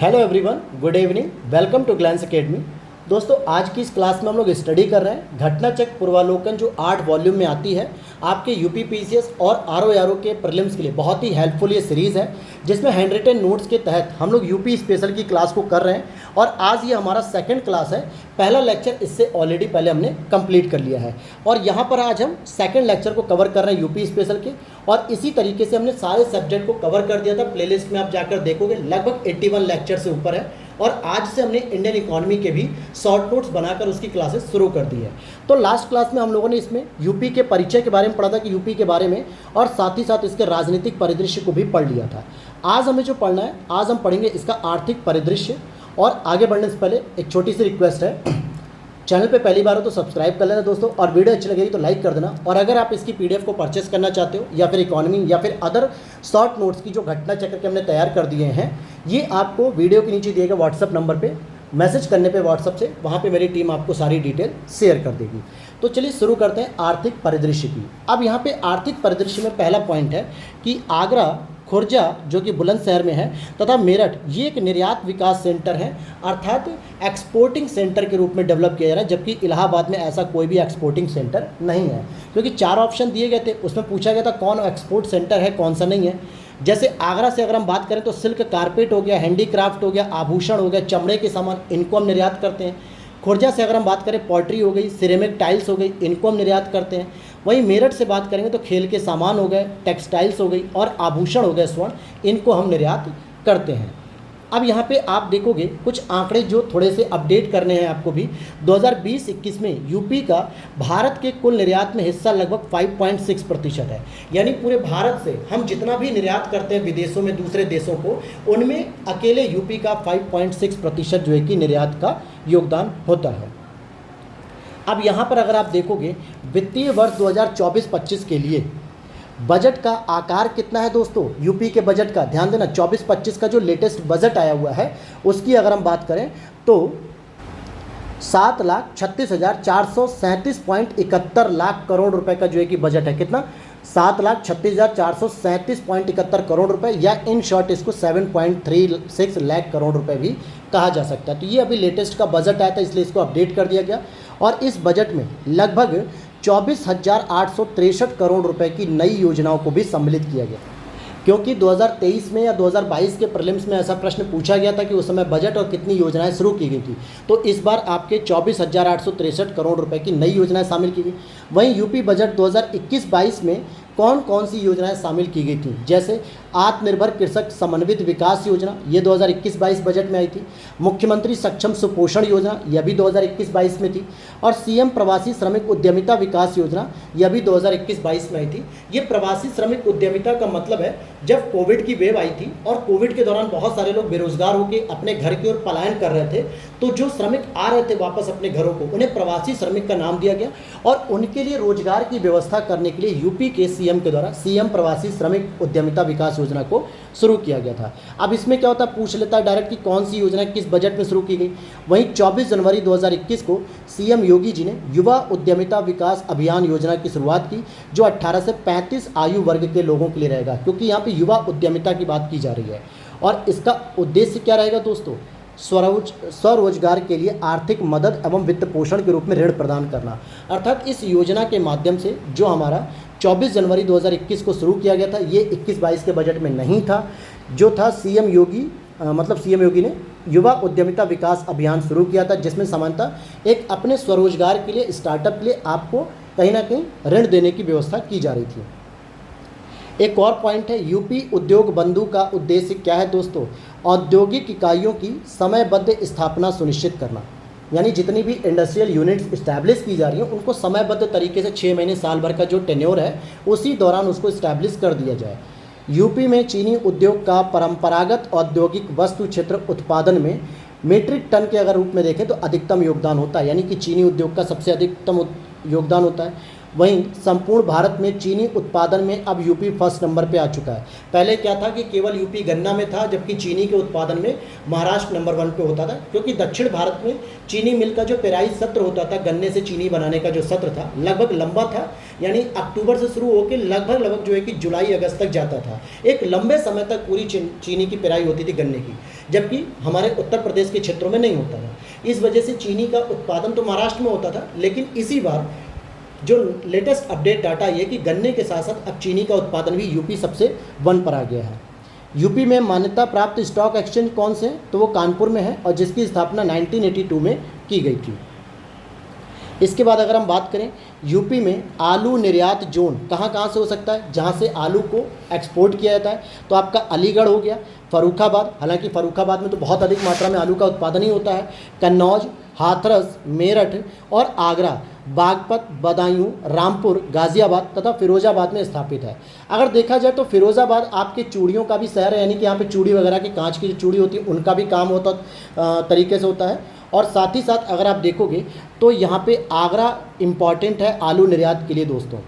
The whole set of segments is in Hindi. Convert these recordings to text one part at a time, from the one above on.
Hello everyone, good evening, welcome to Glance academy. दोस्तों, आज की इस क्लास में हम लोग स्टडी कर रहे हैं घटना चक्र पूर्वालोकन, जो 8 वॉल्यूम में आती है। आपके यूपी पीसीएस और आरओ के प्रीलिम्स के लिए बहुत ही हेल्पफुल ये सीरीज़ है, जिसमें हैंड रिटन नोट्स के तहत हम लोग यूपी स्पेशल की क्लास को कर रहे हैं। और आज ये हमारा सेकंड क्लास है। पहला लेक्चर इससे ऑलरेडी पहले हमने कंप्लीट कर लिया है और यहाँ पर आज हम सेकंड लेक्चर को कवर कर रहे हैं यूपी स्पेशल के। और इसी तरीके से हमने सारे सब्जेक्ट को कवर कर दिया था। प्लेलिस्ट में आप जाकर देखोगे लगभग 81 लेक्चर से ऊपर है। और आज से हमने इंडियन इकोनॉमी के भी शॉर्ट नोट्स बनाकर उसकी क्लासेस शुरू कर दी है। तो लास्ट क्लास में हम लोगों ने इसमें यूपी के परिचय के बारे में पढ़ा था कि यूपी के बारे में, और साथ ही साथ इसके राजनीतिक परिदृश्य को भी पढ़ लिया था। आज हमें जो पढ़ना है, आज हम पढ़ेंगे इसका आर्थिक परिदृश्य। और आगे बढ़ने से पहले एक छोटी सी रिक्वेस्ट है, चैनल पे पहली बार हो तो सब्सक्राइब कर लेना दोस्तों, और वीडियो अच्छी लगेगी तो लाइक कर देना। और अगर आप इसकी पीडीएफ को परचेस करना चाहते हो, या फिर इकोनॉमी या फिर अदर शॉर्ट नोट्स की जो घटना चक्र के हमने तैयार कर दिए हैं, ये आपको वीडियो के नीचे दिए गए व्हाट्सअप नंबर पे मैसेज करने पे व्हाट्सअप से, वहाँ पे मेरी टीम आपको सारी डिटेल शेयर कर देगी। तो चलिए शुरू करते हैं आर्थिक परिदृश्य की। अब यहाँ पे आर्थिक परिदृश्य में पहला पॉइंट है कि आगरा, खुर्जा जो कि बुलंदशहर में है, तथा मेरठ, ये एक निर्यात विकास सेंटर है, अर्थात एक्सपोर्टिंग सेंटर के रूप में डेवलप किया जा रहा है। जबकि इलाहाबाद में ऐसा कोई भी एक्सपोर्टिंग सेंटर नहीं है, क्योंकि 4 ऑप्शन दिए गए थे, उसमें पूछा गया था कौन एक्सपोर्ट सेंटर है, कौन सा नहीं है। जैसे आगरा से अगर हम बात करें तो सिल्क कारपेट हो गया, हैंडीक्राफ्ट हो गया, आभूषण हो गया, चमड़े के सामान, इनको हम निर्यात करते हैं। खुर्जा से अगर हम बात करें, पॉटरी हो गई, सिरेमिक टाइल्स हो गई, इनको हम निर्यात करते हैं। वहीं मेरठ से बात करेंगे तो खेल के सामान हो गए, टेक्सटाइल्स हो गई, और आभूषण हो गए, स्वर्ण, इनको हम निर्यात करते हैं। अब यहाँ पे आप देखोगे कुछ आंकड़े जो थोड़े से अपडेट करने हैं आपको भी। 2020-21 में यूपी का भारत के कुल निर्यात में हिस्सा लगभग 5.6% है। यानी पूरे भारत से हम जितना भी निर्यात करते हैं विदेशों में, दूसरे देशों को, उनमें अकेले यूपी का 5.6% जो है कि निर्यात का योगदान होता है। अब यहाँ पर अगर आप देखोगे वित्तीय वर्ष 2024-25 के लिए बजट का आकार कितना है दोस्तों, यूपी के बजट का ध्यान देना। 24-25 का जो लेटेस्ट बजट आया हुआ है, उसकी अगर हम बात करें तो 7,36,437.71 लाख करोड़ रुपए का जो है कि बजट है। कितना? 7,36,437.71 करोड़ रुपए, या इन शॉर्ट इसको 7.36 लाख करोड़ रुपए भी कहा जा सकता है। तो ये अभी लेटेस्ट का बजट आया था, इसलिए इसको अपडेट कर दिया गया। और इस बजट में लगभग 24,863 करोड़ रुपए की नई योजनाओं को भी सम्मिलित किया गया। क्योंकि 2023 में या 2022 के प्रीलिम्स में ऐसा प्रश्न पूछा गया था कि उस समय बजट और कितनी योजनाएं शुरू की गई थी, तो इस बार आपके 24,863 करोड़ रुपए की नई योजनाएं शामिल की गई। वहीं यूपी बजट 2021-22 में कौन कौन सी योजनाएं शामिल की गई थी, जैसे आत्मनिर्भर कृषक समन्वित विकास योजना, ये 2021-22 बजट में आई थी। मुख्यमंत्री सक्षम सुपोषण योजना, यह भी 2021-22 में थी। और सीएम प्रवासी श्रमिक उद्यमिता विकास योजना, यह भी 2021-22 में आई थी। ये प्रवासी श्रमिक उद्यमिता का मतलब है, जब कोविड की वेव आई थी और कोविड के दौरान बहुत सारे लोग बेरोजगार होकर अपने घर की ओर पलायन कर रहे थे, तो जो श्रमिक आ रहे थे वापस अपने घरों को, उन्हें प्रवासी श्रमिक का नाम दिया गया। और उनके लिए रोजगार की व्यवस्था करने के लिए यूपी के सीएम के द्वारा सीएम प्रवासी श्रमिक उद्यमिता विकास योजना को शुरू किया गया था। अब इसमें क्या होता है, पूछ लेता है डायरेक्ट कि कौन सी योजना किस बजट में शुरू की गई। वहीं 24 जनवरी 2021 को सीएम योगी जी ने युवा उद्यमिता विकास अभियान योजना की शुरुआत की, जो 18 से 35 आयु वर्ग के लोगों के लिए रहेगा, क्योंकि यहाँ पे युवा उद्यमिता की बात की जा रही है। और इसका उद्देश्य क्या रहेगा दोस्तों, स्वरोजगार के लिए आर्थिक मदद एवं वित्त पोषण के रूप में ऋण प्रदान करना। अर्थात इस योजना के माध्यम से जो हमारा 24 जनवरी 2021 को शुरू किया गया था, ये 21-22 के बजट में नहीं था। जो था सीएम योगी ने युवा उद्यमिता विकास अभियान शुरू किया था, जिसमें सामान्यतः एक अपने स्वरोजगार के लिए, स्टार्टअप के लिए आपको कहीं ना कहीं ऋण देने की व्यवस्था की जा रही थी। एक और पॉइंट है, यूपी उद्योग बंधु का उद्देश्य क्या है दोस्तों, औद्योगिक इकाइयों की समयबद्ध स्थापना सुनिश्चित करना। यानी जितनी भी इंडस्ट्रियल यूनिट्स इस्टेब्लिश की जा रही हैं, उनको समयबद्ध तरीके से 6 महीने साल भर का जो टेन्योर है, उसी दौरान उसको इस्टेब्लिश कर दिया जाए। यूपी में चीनी उद्योग का परंपरागत औद्योगिक वस्तु क्षेत्र उत्पादन में मीट्रिक टन के अगर रूप में देखें तो अधिकतम योगदान होता है, यानी कि चीनी उद्योग का सबसे अधिकतम योगदान होता है। वहीं संपूर्ण भारत में चीनी उत्पादन में अब यूपी फर्स्ट नंबर पे आ चुका है। पहले क्या था कि केवल यूपी गन्ना में था, जबकि चीनी के उत्पादन में महाराष्ट्र नंबर 1 पे होता था। क्योंकि दक्षिण भारत में चीनी मिल का जो पेराई सत्र होता था, गन्ने से चीनी बनाने का जो सत्र था, लगभग लंबा था, यानी अक्टूबर से शुरू होकर लगभग जो है कि जुलाई अगस्त तक जाता था। एक लंबे समय तक पूरी चीनी की पेराई होती थी गन्ने की। जबकि हमारे उत्तर प्रदेश के क्षेत्रों में नहीं होता था। इस वजह से चीनी का उत्पादन तो महाराष्ट्र में होता था, लेकिन इसी बार जो लेटेस्ट अपडेट डाटा ये कि गन्ने के साथ साथ अब चीनी का उत्पादन भी यूपी सबसे 1 पर आ गया है। यूपी में मान्यता प्राप्त स्टॉक एक्सचेंज कौन से हैं, तो वो कानपुर में है और जिसकी स्थापना 1982 में की गई थी। इसके बाद अगर हम बात करें यूपी में आलू निर्यात जोन कहाँ कहाँ से हो सकता है, जहाँ से आलू को एक्सपोर्ट किया जाता है, तो आपका अलीगढ़ हो गया, फर्रुखाबाद, हालांकि फर्रुखाबाद में तो बहुत अधिक मात्रा में आलू का उत्पादन ही होता है, कन्नौज, हाथरस, मेरठ और आगरा, बागपत, बदायूं, रामपुर, गाज़ियाबाद तथा फिरोजाबाद में स्थापित है। अगर देखा जाए तो फिरोजाबाद आपके चूड़ियों का भी शहर है, यानी कि यहाँ पे चूड़ी वगैरह की कांच की जो चूड़ी होती है उनका भी काम होता तरीके से होता है। और साथ ही साथ अगर आप देखोगे तो यहाँ पे आगरा इम्पॉर्टेंट है आलू निर्यात के लिए दोस्तों।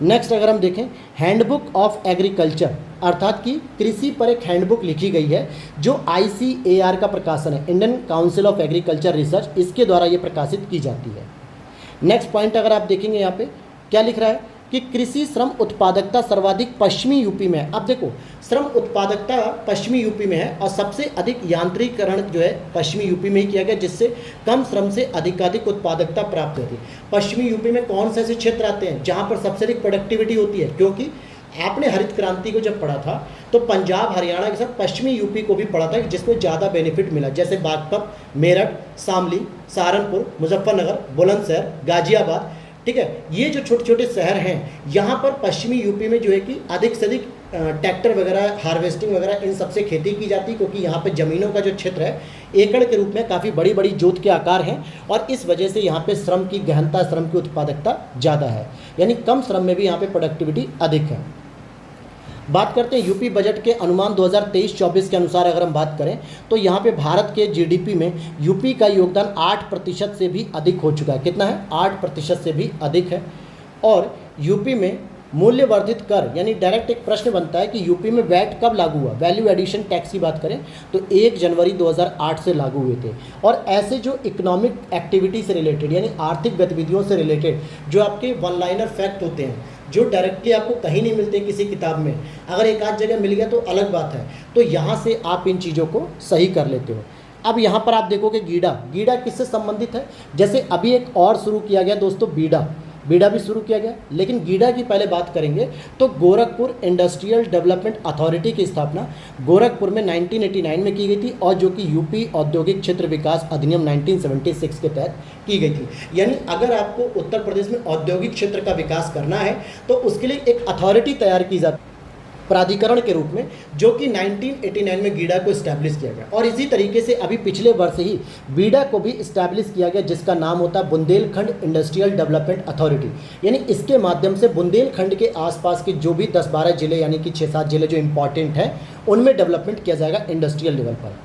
नेक्स्ट अगर हम देखें हैंडबुक ऑफ एग्रीकल्चर, अर्थात कि कृषि पर एक हैंडबुक लिखी गई है जो ICAR का प्रकाशन है, Indian council of agriculture research, इसके द्वारा ये प्रकाशित की जाती है। नेक्स्ट पॉइंट अगर आप देखेंगे यहाँ पे क्या लिख रहा है कि कृषि श्रम उत्पादकता सर्वाधिक पश्चिमी यूपी में है। अब देखो श्रम उत्पादकता पश्चिमी यूपी में है और सबसे अधिक यांत्रिकरण जो है पश्चिमी यूपी में ही किया गया, जिससे कम श्रम से अधिकाधिक उत्पादकता प्राप्त होती है। पश्चिमी यूपी में कौन से ऐसे क्षेत्र आते हैं जहाँ पर सबसे अधिक प्रोडक्टिविटी होती है, क्योंकि आपने हरित क्रांति को जब पढ़ा था तो पंजाब हरियाणा के साथ पश्चिमी यूपी को भी पढ़ा था जिसमें ज़्यादा बेनिफिट मिला, जैसे बागपत, मेरठ, शामली, सहारनपुर, मुजफ्फरनगर, बुलंदशहर, गाजियाबाद, ठीक है। ये जो छोटे छोटे शहर हैं यहाँ पर पश्चिमी यूपी में जो है कि अधिक से अधिक ट्रैक्टर वगैरह, हार्वेस्टिंग वगैरह इन सबसे खेती की जाती है, क्योंकि यहाँ पे ज़मीनों का जो क्षेत्र है एकड़ के रूप में काफ़ी बड़ी बड़ी जोत के आकार हैं और इस वजह से यहाँ पे श्रम की गहनता, श्रम की उत्पादकता ज़्यादा है, यानी कम श्रम में भी यहाँ पे प्रोडक्टिविटी अधिक है। बात करते हैं यूपी बजट के अनुमान 2023-24 के अनुसार अगर हम बात करें तो यहाँ पे भारत के GDP में यूपी का योगदान 8% से भी अधिक हो चुका है। कितना है? 8% से भी अधिक है। और यूपी में मूल्य वर्धित कर यानी डायरेक्ट एक प्रश्न बनता है कि यूपी में वैट कब लागू हुआ, वैल्यू एडिशन टैक्स की बात करें तो 1 जनवरी 2008 से लागू हुए थे। और ऐसे जो इकोनॉमिक एक्टिविटी से रिलेटेड यानी आर्थिक गतिविधियों से रिलेटेड जो आपके वन लाइनर फैक्ट होते हैं जो डायरेक्टली आपको कहीं नहीं मिलते किसी किताब में, अगर एक आध जगह मिल गया तो अलग बात है, तो यहाँ से आप इन चीज़ों को सही कर लेते हो। अब यहाँ पर आप देखोगे गीडा किससे संबंधित है, जैसे अभी एक और शुरू किया गया दोस्तों बीडा भी शुरू किया गया, लेकिन गीडा की पहले बात करेंगे तो गोरखपुर इंडस्ट्रियल डेवलपमेंट अथॉरिटी की स्थापना गोरखपुर में 1989 में की गई थी और जो कि यूपी औद्योगिक क्षेत्र विकास अधिनियम 1976 के तहत की गई थी। यानी अगर आपको उत्तर प्रदेश में औद्योगिक क्षेत्र का विकास करना है तो उसके लिए एक अथॉरिटी तैयार की जाती प्राधिकरण के रूप में, जो कि 1989 में गीडा को इस्टेब्लिश किया गया। और इसी तरीके से अभी पिछले वर्ष ही बीडा को भी इस्टेब्लिश किया गया जिसका नाम होता है बुंदेलखंड इंडस्ट्रियल डेवलपमेंट अथॉरिटी। यानी इसके माध्यम से बुंदेलखंड के आसपास के जो भी 10-12 जिले यानी कि 6-7 जिले जो इंपॉर्टेंट हैं उनमें डेवलपमेंट किया जाएगा इंडस्ट्रियल लेवल पर।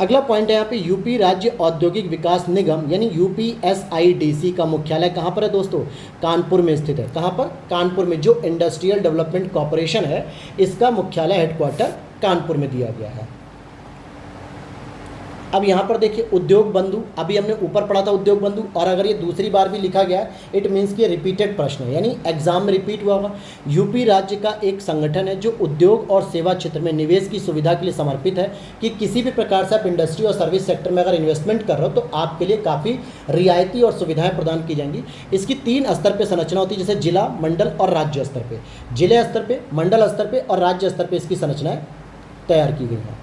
अगला पॉइंट है यहाँ पे यूपी राज्य औद्योगिक विकास निगम यानी UPSIDC का मुख्यालय कहाँ पर है दोस्तों? कानपुर में स्थित है। कहाँ पर? कानपुर में। जो इंडस्ट्रियल डेवलपमेंट कॉरपोरेशन है इसका मुख्यालय हेडक्वार्टर कानपुर में दिया गया है। अब यहाँ पर देखिए उद्योग बंधु, अभी हमने ऊपर पढ़ा था उद्योग बंधु, और अगर ये दूसरी बार भी लिखा गया है इट मीन्स कि रिपीटेड प्रश्न है यानी एग्जाम में रिपीट हुआ होगा। यूपी राज्य का एक संगठन है जो उद्योग और सेवा क्षेत्र में निवेश की सुविधा के लिए समर्पित है कि किसी भी प्रकार से आप इंडस्ट्री और सर्विस सेक्टर में अगर इन्वेस्टमेंट कर रहे हो तो आपके लिए काफ़ी रियायती और सुविधाएँ प्रदान की जाएंगी। इसकी 3 स्तर पर संरचना होती है, जैसे जिला, मंडल और राज्य स्तर पर। जिले स्तर पर, मंडल स्तर पर और राज्य स्तर पर इसकी संरचनाएँ तैयार की गई हैं।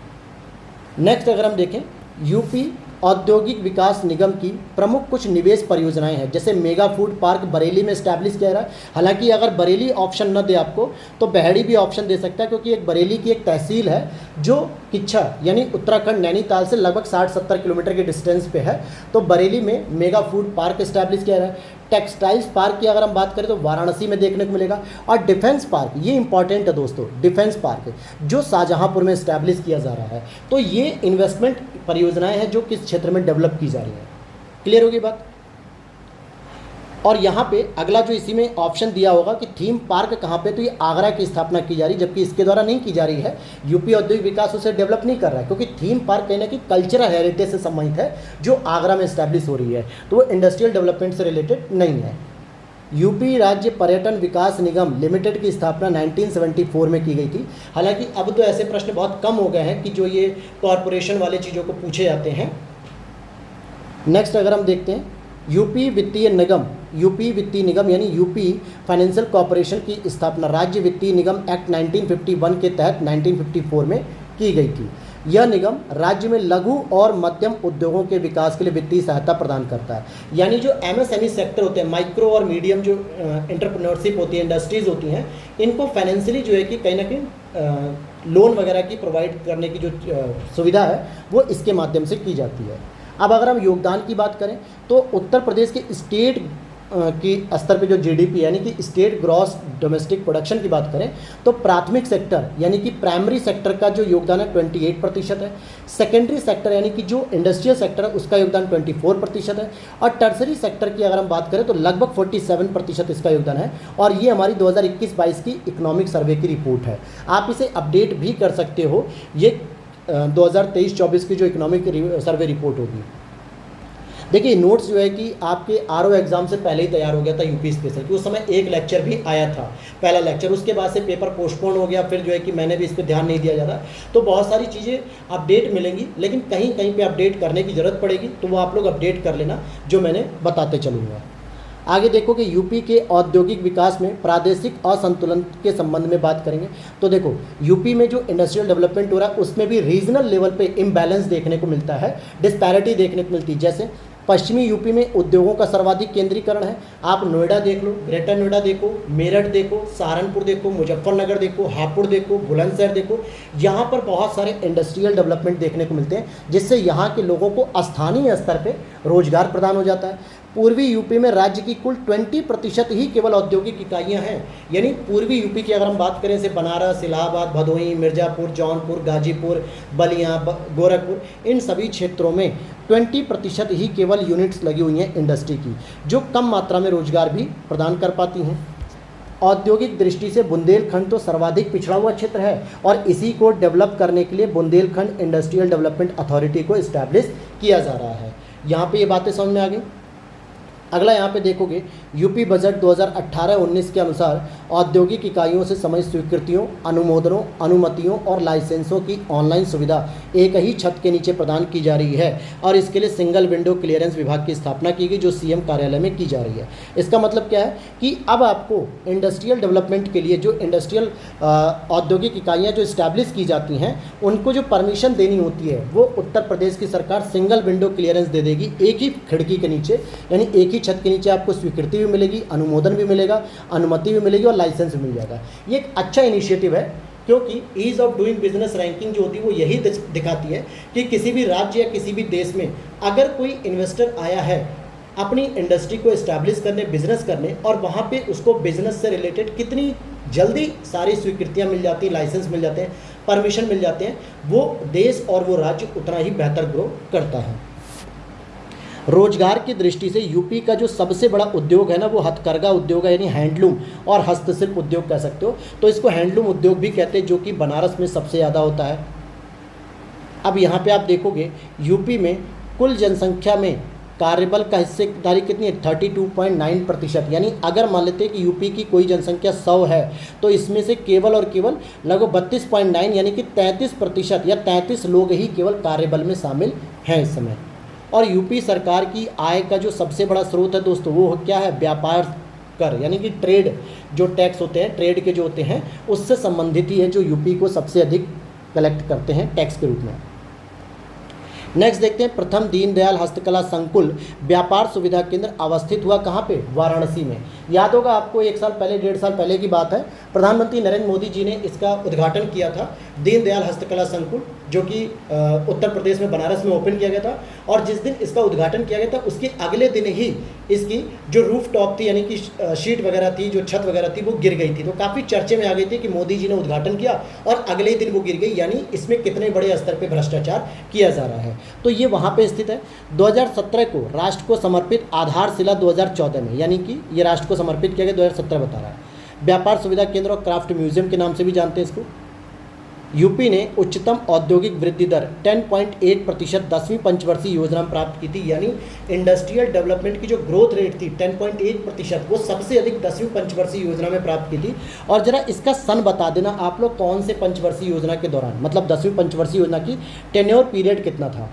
नेक्स्ट अगर हम देखें यूपी औद्योगिक विकास निगम की प्रमुख कुछ निवेश परियोजनाएं हैं, जैसे मेगा फूड पार्क बरेली में स्टैब्लिश किया रहा है। हालांकि अगर बरेली ऑप्शन न दे आपको तो बहेड़ी भी ऑप्शन दे सकता है, क्योंकि एक बरेली की एक तहसील है जो किच्छा यानी उत्तराखंड नैनीताल से लगभग 60-70 किलोमीटर के डिस्टेंस पे है। तो बरेली में मेगा फूड पार्क स्टैब्लिश किया रहा है। टेक्सटाइल्स पार्क की अगर हम बात करें तो वाराणसी में देखने को मिलेगा। और डिफेंस पार्क, ये इंपॉर्टेंट है दोस्तों, डिफेंस पार्क जो शाहजहांपुर में स्टैब्लिश किया जा रहा है। तो ये इन्वेस्टमेंट परियोजनाएं हैं जो किस क्षेत्र में डेवलप की जा रही है। क्लियर होगी बात? और यहाँ पे अगला जो इसी में ऑप्शन दिया होगा कि थीम पार्क कहाँ पे, तो ये आगरा की स्थापना की जा रही है, जबकि इसके द्वारा नहीं की जा रही है। यूपी औद्योगिक विकास उसे डेवलप नहीं कर रहा है, क्योंकि थीम पार्क कहीं ना कहीं कल्चरल हेरिटेज से संबंधित है जो आगरा में स्टैब्लिश हो रही है, तो वो इंडस्ट्रियल डेवलपमेंट से रिलेटेड नहीं है। यूपी राज्य पर्यटन विकास निगम लिमिटेड की स्थापना 1974 में की गई थी। हालांकि अब तो ऐसे प्रश्न बहुत कम हो गए हैं कि जो ये कॉरपोरेशन वाले चीज़ों को पूछे जाते हैं। नेक्स्ट अगर हम देखते हैं यूपी वित्तीय निगम यानी यूपी फाइनेंशियल कॉरपोरेशन की स्थापना राज्य वित्तीय निगम एक्ट 1951 के तहत 1954 में की गई थी। यह निगम राज्य में लघु और मध्यम उद्योगों के विकास के लिए वित्तीय सहायता प्रदान करता है। यानी जो एमएसएमई सेक्टर होते हैं, माइक्रो और मीडियम जो एंटरप्रेन्योरशिप होती है, इंडस्ट्रीज़ होती हैं, इनको फाइनेंशियली जो है कि कहीं ना कहीं लोन वगैरह की प्रोवाइड करने की जो सुविधा है वो इसके माध्यम से की जाती है। अब अगर हम योगदान की बात करें तो उत्तर प्रदेश के स्टेट की स्तर पे जो जीडीपी यानी कि स्टेट ग्रॉस डोमेस्टिक प्रोडक्शन की बात करें तो प्राथमिक सेक्टर यानी कि प्राइमरी सेक्टर का जो योगदान है 28% है। सेकेंडरी सेक्टर यानी कि जो इंडस्ट्रियल सेक्टर है उसका योगदान 24% है। और टर्सरी सेक्टर की अगर हम बात करें तो लगभग 47% इसका योगदान है। और ये हमारी 2021-22 की इकोनॉमिक सर्वे की रिपोर्ट है। आप इसे अपडेट भी कर सकते हो, ये 2023-24 की जो इकोनॉमिक सर्वे रिपोर्ट होगी। देखिए नोट्स जो है कि आपके आरओ एग्ज़ाम से पहले ही तैयार हो गया था यूपी स्पेशल की, उस समय एक लेक्चर भी आया था, पहला लेक्चर, उसके बाद से पेपर पोस्टपोन हो गया, फिर जो है कि मैंने भी इस पर ध्यान नहीं दिया जाता। तो बहुत सारी चीज़ें अपडेट मिलेंगी, लेकिन कहीं कहीं पे अपडेट करने की ज़रूरत पड़ेगी, तो वो आप लोग अपडेट कर लेना जो मैंने बताते चलूँगा। आगे देखो कि यूपी के औद्योगिक विकास में प्रादेशिक असंतुलन के संबंध में बात करेंगे तो देखो यूपी में जो इंडस्ट्रियल डेवलपमेंट हो रहा है उसमें भी रीजनल लेवल पे इम्बैलेंस देखने को मिलता है, डिस्पैरिटी देखने को मिलती है। जैसे पश्चिमी यूपी में उद्योगों का सर्वाधिक केंद्रीकरण है। आप नोएडा देख लो, ग्रेटर नोएडा देखो, मेरठ देखो, सहारनपुर देखो, मुजफ्फरनगर देखो, हापुड़ देखो, बुलंदशहर देखो, यहाँ पर बहुत सारे इंडस्ट्रियल डेवलपमेंट देखने को मिलते हैं, जिससे यहाँ के लोगों को स्थानीय स्तर पे रोजगार प्रदान हो जाता है। पूर्वी यूपी में राज्य की कुल 20% ही केवल औद्योगिक इकाइयां हैं। यानी पूर्वी यूपी की अगर हम बात करें, जैसे बनारस, इलाहाबाद, भदोही, मिर्ज़ापुर, जौनपुर, गाजीपुर, बलिया, गोरखपुर, इन सभी क्षेत्रों में 20% ही केवल यूनिट्स लगी हुई हैं इंडस्ट्री की, जो कम मात्रा में रोजगार भी प्रदान कर पाती हैं। औद्योगिक दृष्टि से बुंदेलखंड तो सर्वाधिक पिछड़ा हुआ क्षेत्र है और इसी को डेवलप करने के लिए बुंदेलखंड इंडस्ट्रियल डेवलपमेंट अथॉरिटी को इस्टेब्लिश किया जा रहा है। यहाँ पे ये बातें समझ में आ गई। अगला यहाँ पे देखोगे यूपी बजट 2018-19 के अनुसार औद्योगिक इकाइयों से संबंधित स्वीकृतियों, अनुमोदनों, अनुमतियों और लाइसेंसों की ऑनलाइन सुविधा एक ही छत के नीचे प्रदान की जा रही है और इसके लिए सिंगल विंडो क्लियरेंस विभाग की स्थापना की गई, जो सीएम कार्यालय में की जा रही है। इसका मतलब क्या है कि अब आपको इंडस्ट्रियल डेवलपमेंट के लिए जो इंडस्ट्रियल औद्योगिक इकाइयाँ जो इस्टेब्लिश की जाती हैं उनको जो परमिशन देनी होती है वो उत्तर प्रदेश की सरकार सिंगल विंडो क्लियरेंस दे देगी, एक ही खिड़की के नीचे, यानी एक ही छत के नीचे आपको स्वीकृति भी मिलेगी, अनुमोदन भी मिलेगा, अनुमति भी मिलेगी और लाइसेंस भी मिल जाएगा। ये एक अच्छा इनिशिएटिव है, क्योंकि ease of doing business ranking जो होती है वो यही दिखाती है कि किसी भी राज्य या किसी भी देश में अगर कोई इन्वेस्टर आया है अपनी इंडस्ट्री को इस्टेब्लिश करने, बिजनेस करने, और वहाँ पे उसको बिजनेस से रिलेटेड कितनी जल्दी सारी स्वीकृतियाँ मिल जाती हैं, लाइसेंस मिल जाते हैं, परमिशन मिल जाते हैं, वो देश और वो राज्य उतना ही बेहतर ग्रो करता है। रोजगार की दृष्टि से यूपी का जो सबसे बड़ा उद्योग है ना वो हथकरघा उद्योग है, यानी हैंडलूम और हस्तशिल्प उद्योग कह सकते हो। तो इसको हैंडलूम उद्योग भी कहते हैं, जो कि बनारस में सबसे ज़्यादा होता है। अब यहाँ पे आप देखोगे यूपी में कुल जनसंख्या में कार्यबल का हिस्सेदारी कितनी है, 32.9%। यानी अगर मान लेते हैं कि यूपी की कोई जनसंख्या 100 है तो इसमें से केवल और केवल लगभग 32.9 यानी कि 33% या 33 लोग ही केवल कार्यबल में शामिल हैं इस समय। और यूपी सरकार की आय का जो सबसे बड़ा स्रोत है दोस्तों वो क्या है, व्यापार कर, यानी कि ट्रेड जो टैक्स होते हैं, ट्रेड के जो होते हैं उससे संबंधित ही है, जो यूपी को सबसे अधिक कलेक्ट करते हैं टैक्स के रूप में। नेक्स्ट देखते हैं, प्रथम दीनदयाल हस्तकला संकुल व्यापार सुविधा केंद्र अवस्थित हुआ कहाँ पे, वाराणसी में। याद होगा आपको 1 साल पहले, 1.5 साल पहले की बात है, प्रधानमंत्री नरेंद्र मोदी जी ने इसका उद्घाटन किया था, दीनदयाल हस्तकला संकुल, जो कि उत्तर प्रदेश में बनारस में ओपन किया गया था। और जिस दिन इसका उद्घाटन किया गया था उसके अगले दिन ही इसकी जो रूफ टॉप थी, यानी कि शीट वगैरह थी, जो छत वगैरह थी, वो गिर गई थी। तो काफ़ी चर्चे में आ गई थी कि मोदी जी ने उद्घाटन किया और अगले ही दिन वो गिर गई, यानी इसमें कितने बड़े स्तर पर भ्रष्टाचार किया जा रहा है। तो ये वहाँ पे स्थित है। 2017 को राष्ट्र को समर्पित आधारशिला 2014 में, यानी कि ये राष्ट्र को समर्पित किया गया 2017 बता रहा है। व्यापार सुविधा केंद्र और क्राफ्ट म्यूजियम के नाम से भी जानते हैं इसको। यूपी ने उच्चतम औद्योगिक वृद्धि दर 10.8% 10वीं पंचवर्षीय योजना में प्राप्त की थी। यानी इंडस्ट्रियल डेवलपमेंट की जो ग्रोथ रेट थी 10.8%, वो सबसे अधिक 10वीं पंचवर्षीय योजना में प्राप्त की थी। और जरा इसका सन बता देना आप लोग, कौन से पंचवर्षीय योजना के दौरान, मतलब 10वीं पंचवर्षीय योजना की टेन्योर पीरियड कितना था।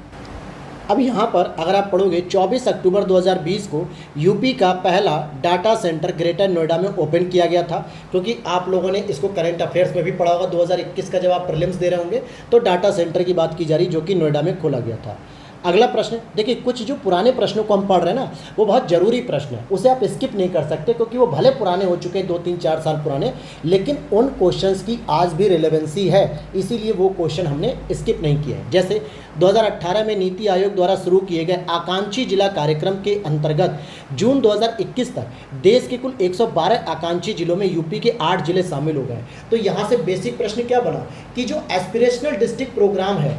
अब यहाँ पर अगर आप पढ़ोगे 24 अक्टूबर 2020 को यूपी का पहला डाटा सेंटर ग्रेटर नोएडा में ओपन किया गया था। क्योंकि आप लोगों ने इसको करंट अफेयर्स में भी पढ़ा होगा, 2021 का जब आप प्रीलिम्स दे रहे होंगे तो डाटा सेंटर की बात की जा रही जो कि नोएडा में खोला गया था। अगला प्रश्न देखिए, कुछ जो पुराने प्रश्नों को हम पढ़ रहे हैं ना, वो बहुत ज़रूरी प्रश्न है, उसे आप स्किप नहीं कर सकते क्योंकि वो भले पुराने हो चुके हैं, 2-3-4 साल पुराने, लेकिन उन क्वेश्चंस की आज भी रिलेवेंसी है, इसीलिए वो क्वेश्चन हमने स्किप नहीं किए हैं। जैसे 2018 में नीति आयोग द्वारा शुरू किए गए आकांक्षी जिला कार्यक्रम के अंतर्गत जून 2021 तक देश के कुल 112 आकांक्षी जिलों में यूपी के 8 जिले शामिल हो गए। तो यहाँ से बेसिक प्रश्न क्या बना कि जो एस्पिरेशनल डिस्ट्रिक्ट प्रोग्राम है,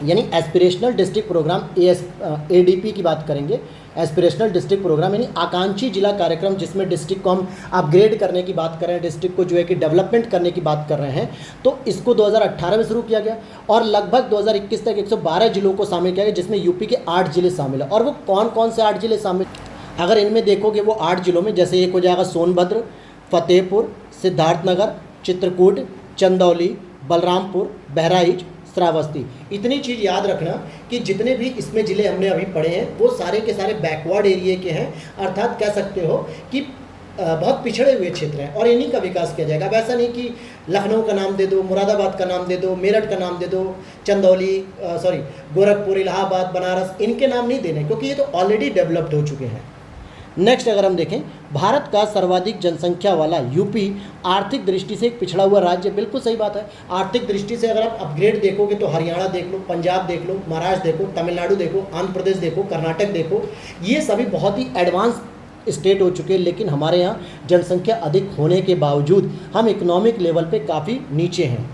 यानी एस्पिरेशनल डिस्ट्रिक्ट प्रोग्राम ADP की बात करेंगे, एस्पिरेशनल डिस्ट्रिक्ट प्रोग्राम यानी आकांक्षी जिला कार्यक्रम, जिसमें डिस्ट्रिक्ट को हम अपग्रेड करने की बात कर रहे हैं, डिस्ट्रिक्ट को जो है कि डेवलपमेंट करने की बात कर रहे हैं, तो इसको 2018 में शुरू किया गया और लगभग 2021 तक 112 जिलों को शामिल किया गया, जिसमें यूपी के 8 जिले शामिल है। और वो कौन कौन से 8 जिले शामिल, अगर इनमें देखोगे वो 8 जिलों में, जैसे एक हो जाएगा सोनभद्र, फतेहपुर, सिद्धार्थनगर, चित्रकूट, चंदौली, बलरामपुर, बहराइच, श्रावस्ती। इतनी चीज़ याद रखना कि जितने भी इसमें ज़िले हमने अभी पढ़े हैं वो सारे के सारे बैकवर्ड एरिया के हैं, अर्थात कह सकते हो कि बहुत पिछड़े हुए क्षेत्र हैं और इन्हीं का विकास किया जाएगा। अब ऐसा नहीं कि लखनऊ का नाम दे दो, मुरादाबाद का नाम दे दो, मेरठ का नाम दे दो, चंदौली गोरखपुर, इलाहाबाद, बनारस, इनके नाम नहीं देने क्योंकि ये तो ऑलरेडी डेवलप्ड हो चुके हैं। नेक्स्ट अगर हम देखें, भारत का सर्वाधिक जनसंख्या वाला यूपी आर्थिक दृष्टि से एक पिछड़ा हुआ राज्य, बिल्कुल सही बात है। आर्थिक दृष्टि से अगर आप अपग्रेड देखोगे तो हरियाणा देख लो, पंजाब देख लो, महाराष्ट्र देखो, तमिलनाडु देखो, आंध्र प्रदेश देखो, कर्नाटक देखो, ये सभी बहुत ही एडवांस स्टेट हो चुके हैं, लेकिन हमारे यहाँ जनसंख्या अधिक होने के बावजूद हम इकोनॉमिक लेवल पे काफ़ी नीचे हैं।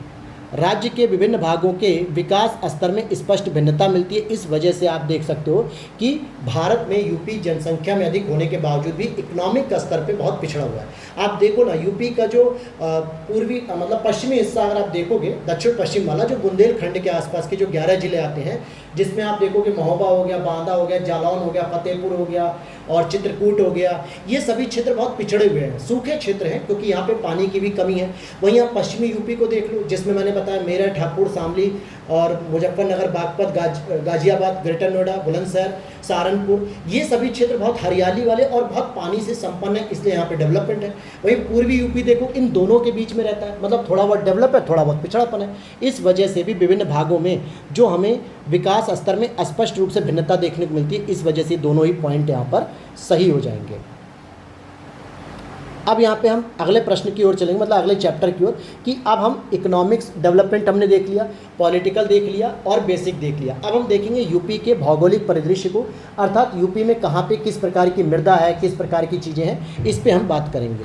राज्य के विभिन्न भागों के विकास स्तर में स्पष्ट भिन्नता मिलती है। इस वजह से आप देख सकते हो कि भारत में यूपी जनसंख्या में अधिक होने के बावजूद भी इकोनॉमिक स्तर पे बहुत पिछड़ा हुआ है। आप देखो ना, यूपी का जो पूर्वी मतलब पश्चिमी हिस्सा अगर आप देखोगे, दक्षिण पश्चिम वाला जो बुंदेलखंड के आसपास के जो 11 जिले आते हैं, जिसमें आप देखोगे महोबा हो गया, बांदा हो गया, जालौन हो गया, फतेहपुर हो गया और चित्रकूट हो गया, ये सभी क्षेत्र बहुत पिछड़े हुए हैं, सूखे क्षेत्र हैं क्योंकि यहाँ पे पानी की भी कमी है। वहीं आप पश्चिमी यूपी को देख लो, जिसमें मैंने बताया मेरठ, हापुड़, शामली और मुजफ्फरनगर, बागपत, गाजियाबाद, ग्रेटर नोएडा, बुलंदशहर, सहारनपुर, ये सभी क्षेत्र बहुत हरियाली वाले और बहुत पानी से संपन्न है, इसलिए यहाँ पे डेवलपमेंट है। वहीं पूर्वी यूपी देखो, इन दोनों के बीच में रहता है, मतलब थोड़ा बहुत डेवलप है, थोड़ा बहुत पिछड़ापन है। इस वजह से भी विभिन्न भागों में जो हमें विकास स्तर में स्पष्ट रूप से भिन्नता देखने को मिलती है। इस वजह से दोनों ही पॉइंट यहाँ पर सही हो जाएंगे। अब यहाँ पे हम अगले प्रश्न की ओर चलेंगे, मतलब अगले चैप्टर की ओर, कि अब हम इकोनॉमिक्स डेवलपमेंट हमने देख लिया, पॉलिटिकल देख लिया और बेसिक देख लिया। अब हम देखेंगे यूपी के भौगोलिक परिदृश्य को, अर्थात यूपी में कहाँ पे किस प्रकार की मृदा है, किस प्रकार की चीज़ें हैं, इस पे हम बात करेंगे।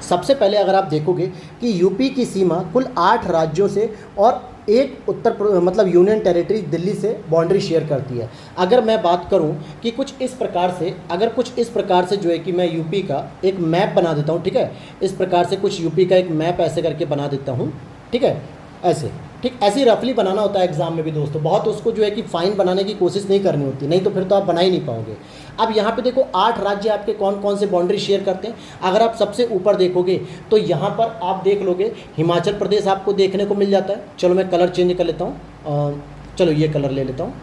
सबसे पहले अगर आप देखोगे कि यूपी की सीमा कुल 8 राज्यों से और एक मतलब यूनियन टेरिटरी दिल्ली से बाउंड्री शेयर करती है। अगर मैं बात करूं कि कुछ इस प्रकार से जो है कि मैं यूपी का एक मैप बना देता हूं, ठीक है, इस प्रकार से कुछ यूपी का एक मैप ऐसे करके बना देता हूं, ठीक है, ऐसे, ठीक, ऐसे ही रफली बनाना होता है एग्जाम में भी दोस्तों, बहुत उसको जो है कि फाइन बनाने की कोशिश नहीं करनी होती, नहीं तो फिर तो आप बना ही नहीं पाओगे। अब यहाँ पे देखो 8 राज्य आपके कौन कौन से बाउंड्री शेयर करते हैं। अगर आप सबसे ऊपर देखोगे तो यहाँ पर आप देख लोगे हिमाचल प्रदेश आपको देखने को मिल जाता है। चलो मैं कलर चेंज कर लेता हूँ, चलो ये कलर ले लेता हूँ,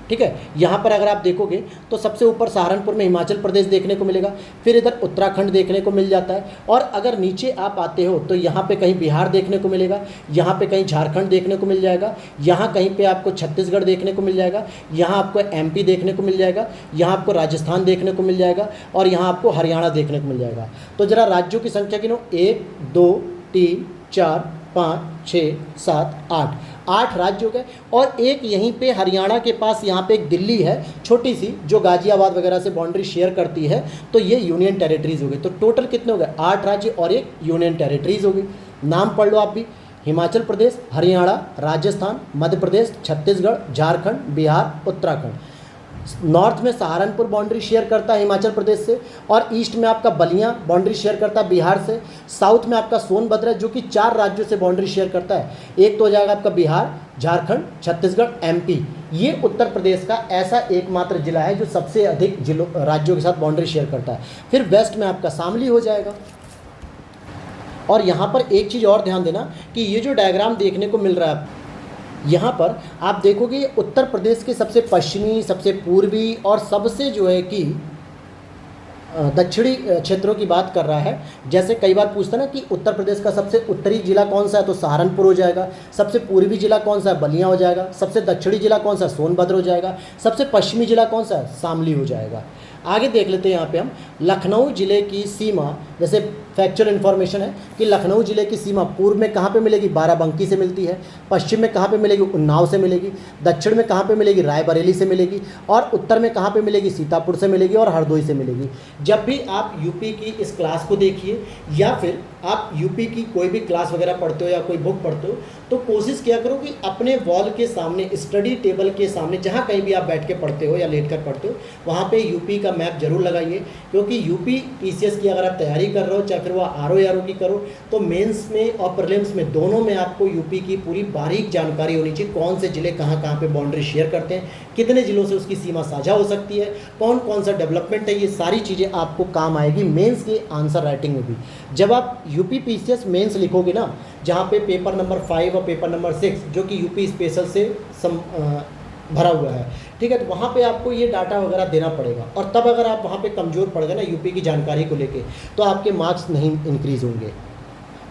ठीक है। यहाँ पर अगर आप देखोगे तो सबसे ऊपर सहारनपुर में हिमाचल प्रदेश देखने को मिलेगा, फिर इधर उत्तराखंड देखने को मिल जाता है, और अगर नीचे आप आते हो तो यहाँ पे कहीं बिहार देखने को मिलेगा, यहाँ पे कहीं झारखंड देखने को मिल जाएगा, यहाँ कहीं पे आपको छत्तीसगढ़ देखने को मिल जाएगा, यहाँ आपको MP देखने को मिल जाएगा, यहाँ आपको राजस्थान देखने को मिल जाएगा और यहाँ आपको हरियाणा देखने को मिल जाएगा। तो ज़रा राज्यों की संख्या गिनो, 1 2 3 4 5 6 7 8 राज्य हो गए, और एक यहीं पे हरियाणा के पास यहाँ पे एक दिल्ली है छोटी सी, जो गाजियाबाद वगैरह से बाउंड्री शेयर करती है, तो ये यूनियन टेरिटरीज हो गई। तो टोटल कितने हो गए, 8 राज्य और एक यूनियन टेरिटरीज हो गई। नाम पढ़ लो आप भी, हिमाचल प्रदेश, हरियाणा, राजस्थान, मध्य प्रदेश, छत्तीसगढ़, झारखंड, बिहार, उत्तराखंड। नॉर्थ में सहारनपुर बाउंड्री शेयर करता है हिमाचल प्रदेश से, और ईस्ट में आपका बलिया बाउंड्री शेयर करता है बिहार से। साउथ में आपका सोनभद्र है जो कि 4 राज्यों से बाउंड्री शेयर करता है। एक तो हो जाएगा आपका बिहार, झारखंड, छत्तीसगढ़, एमपी। ये उत्तर प्रदेश का ऐसा एकमात्र जिला है जो सबसे अधिक जिलों राज्यों के साथ बाउंड्री शेयर करता है। फिर वेस्ट में आपका शामली हो जाएगा। और यहाँ पर एक चीज़ और ध्यान देना कि ये जो डायग्राम देखने को मिल रहा है, यहाँ पर आप देखोगे उत्तर प्रदेश के सबसे पश्चिमी, सबसे पूर्वी और सबसे जो है कि दक्षिणी क्षेत्रों की बात कर रहा है। जैसे कई बार पूछता ना कि उत्तर प्रदेश का सबसे उत्तरी जिला कौन सा है, तो सहारनपुर हो जाएगा। सबसे पूर्वी जिला कौन सा है, बलिया हो जाएगा। सबसे दक्षिणी जिला कौन सा है, सोनभद्र हो जाएगा। सबसे पश्चिमी जिला कौन सा है, शामली हो जाएगा। आगे देख लेते हैं यहाँ पे हम लखनऊ जिले की सीमा। जैसे फैक्चुअल इन्फॉर्मेशन है कि लखनऊ जिले की सीमा पूर्व में कहाँ पे मिलेगी, बाराबंकी से मिलती है। पश्चिम में कहाँ पे मिलेगी, उन्नाव से मिलेगी। दक्षिण में कहाँ पे मिलेगी, रायबरेली से मिलेगी। और उत्तर में कहाँ पे मिलेगी, सीतापुर से मिलेगी और हरदोई से मिलेगी। जब भी आप यूपी की इस क्लास को देखिए या फिर आप यूपी की कोई भी क्लास वगैरह पढ़ते हो या कोई बुक पढ़ते हो, तो कोशिश किया करो कि अपने वॉल के सामने, स्टडी टेबल के सामने, जहाँ कहीं भी आप बैठ के पढ़ते हो या लेट कर पढ़ते हो, वहाँ पे यूपी का मैप जरूर लगाइए। क्योंकि यूपी पीसीएस की अगर आप तैयारी कर रहे हो, चाहे फिर वो आरओ यारो की करो, तो मेंस में और प्रीलिम्स में दोनों में आपको यूपी की पूरी बारीक जानकारी होनी चाहिए। कौन से ज़िले कहाँ कहाँ पे बाउंड्री शेयर करते हैं, कितने ज़िलों से उसकी सीमा साझा हो सकती है, कौन कौन सा डेवलपमेंट है, ये सारी चीज़ें आपको काम आएगी मेंस के आंसर राइटिंग में भी। जब आप यूपी पीसीएस मेंस लिखोगे ना, जहाँ पे पेपर नंबर 5 और पेपर नंबर 6 जो कि यूपी स्पेशल से भरा हुआ है, ठीक है, तो वहाँ पे आपको ये डाटा वगैरह देना पड़ेगा। और तब अगर आप वहाँ पे कमज़ोर पड़ गए ना यूपी की जानकारी को लेके, तो आपके मार्क्स नहीं इंक्रीज़ होंगे।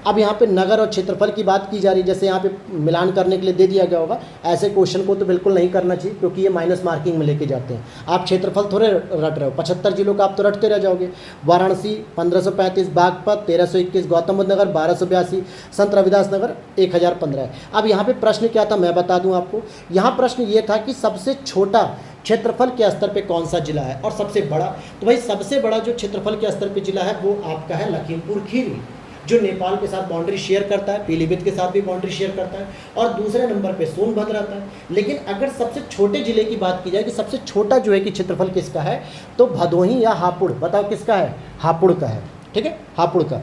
अब यहाँ पे नगर और क्षेत्रफल की बात की जा रही है। जैसे यहाँ पे मिलान करने के लिए दे दिया गया होगा, ऐसे क्वेश्चन को तो बिल्कुल नहीं करना चाहिए क्योंकि ये माइनस मार्किंग में लेके जाते हैं। आप क्षेत्रफल थोड़े रट रहे हो, 75 जिलों का आप तो रटते रह जाओगे। वाराणसी 1535, बागपत 1321, गौतम बुद्ध नगर 1282, संत रविदास नगर 1015 है। अब यहाँ पे प्रश्न क्या था मैं बता दूँ आपको। यहाँ प्रश्न ये था कि सबसे छोटा क्षेत्रफल के स्तर पे कौन सा जिला है और सबसे बड़ा। तो भाई सबसे बड़ा जो क्षेत्रफल के स्तर पे जिला है वो आपका है लखीमपुर खीरी, जो नेपाल के साथ बाउंड्री शेयर करता है, पीलीभीत के साथ भी बाउंड्री शेयर करता है। और दूसरे नंबर पे सोनभद्र आता है। लेकिन अगर सबसे छोटे जिले की बात की जाए कि सबसे छोटा जो है कि क्षेत्रफल किसका है, तो भदोही या हापुड़, बताओ किसका है, हापुड़ का है। ठीक है, हापुड़ का।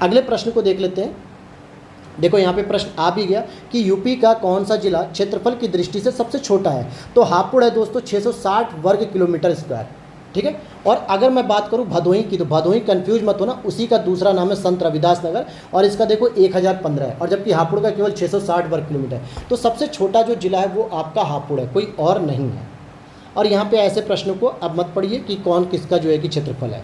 अगले प्रश्न को देख लेते हैं। देखो यहाँ पे प्रश्न आ भी गया कि यूपी का कौन सा जिला क्षेत्रफल की दृष्टि से सबसे छोटा है, तो हापुड़ है दोस्तों 660 वर्ग किलोमीटर स्क्वायर। ठीक है, और अगर मैं बात करूं भदोही की, तो भदोही कंफ्यूज मत होना, उसी का दूसरा नाम है संत रविदास नगर और इसका देखो 1015 है, और जबकि हापुड़ का केवल 660 वर्ग किलोमीटर है। तो सबसे छोटा जो जिला है वो आपका हापुड़ है, कोई और नहीं है। और यहाँ पे ऐसे प्रश्नों को अब मत पढ़िए कि कौन किसका जो है कि क्षेत्रफल है।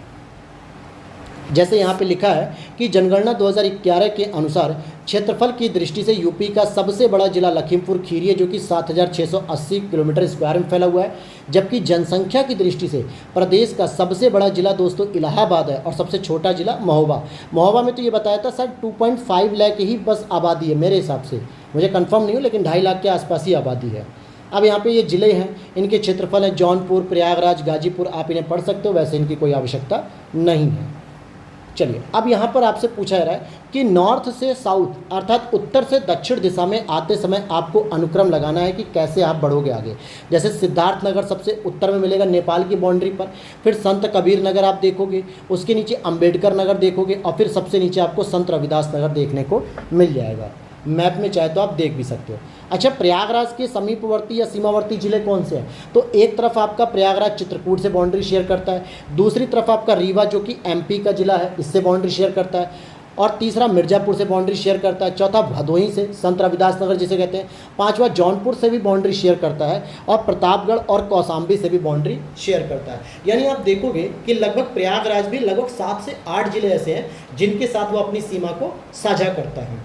जैसे यहाँ पे लिखा है कि जनगणना 2011 के अनुसार क्षेत्रफल की दृष्टि से यूपी का सबसे बड़ा जिला लखीमपुर खीरी है, जो कि 7680 किलोमीटर स्क्वायर में फैला हुआ है। जबकि जनसंख्या की दृष्टि से प्रदेश का सबसे बड़ा जिला दोस्तों इलाहाबाद है और सबसे छोटा जिला महोबा। महोबा में तो ये बताया था सर 2.5 लाख ही बस आबादी है मेरे हिसाब से, मुझे कंफर्म नहीं हो, लेकिन 2.5 लाख के आसपास ही आबादी है। अब यहाँ पे ये ज़िले हैं, इनके क्षेत्रफल हैं जौनपुर, प्रयागराज, गाजीपुर, आप इन्हें पढ़ सकते हो, वैसे इनकी कोई आवश्यकता नहीं है। चलिए, अब यहाँ पर आपसे पूछा जा रहा है कि नॉर्थ से साउथ अर्थात उत्तर से दक्षिण दिशा में आते समय आपको अनुक्रम लगाना है कि कैसे आप बढ़ोगे आगे। जैसे सिद्धार्थ नगर सबसे उत्तर में मिलेगा नेपाल की बाउंड्री पर, फिर संत कबीर नगर आप देखोगे, उसके नीचे अंबेडकर नगर देखोगे और फिर सबसे नीचे आपको संत रविदास नगर देखने को मिल जाएगा। मैप में चाहे तो आप देख भी सकते हो। अच्छा, प्रयागराज के समीपवर्ती या सीमावर्ती जिले कौन से हैं, तो एक तरफ आपका प्रयागराज चित्रकूट से बाउंड्री शेयर करता है, दूसरी तरफ आपका रीवा जो कि एमपी का जिला है इससे बाउंड्री शेयर करता है, और तीसरा मिर्ज़ापुर से बाउंड्री शेयर करता है, चौथा भदोही से संत रविदास नगर जिसे कहते हैं, पांचवा जौनपुर से भी बाउंड्री शेयर करता है, और प्रतापगढ़ और कौशाम्बी से भी बाउंड्री शेयर करता है। यानी आप देखोगे कि लगभग प्रयागराज भी लगभग 7 से 8 जिले ऐसे हैं जिनके साथ वो अपनी सीमा को साझा करता है।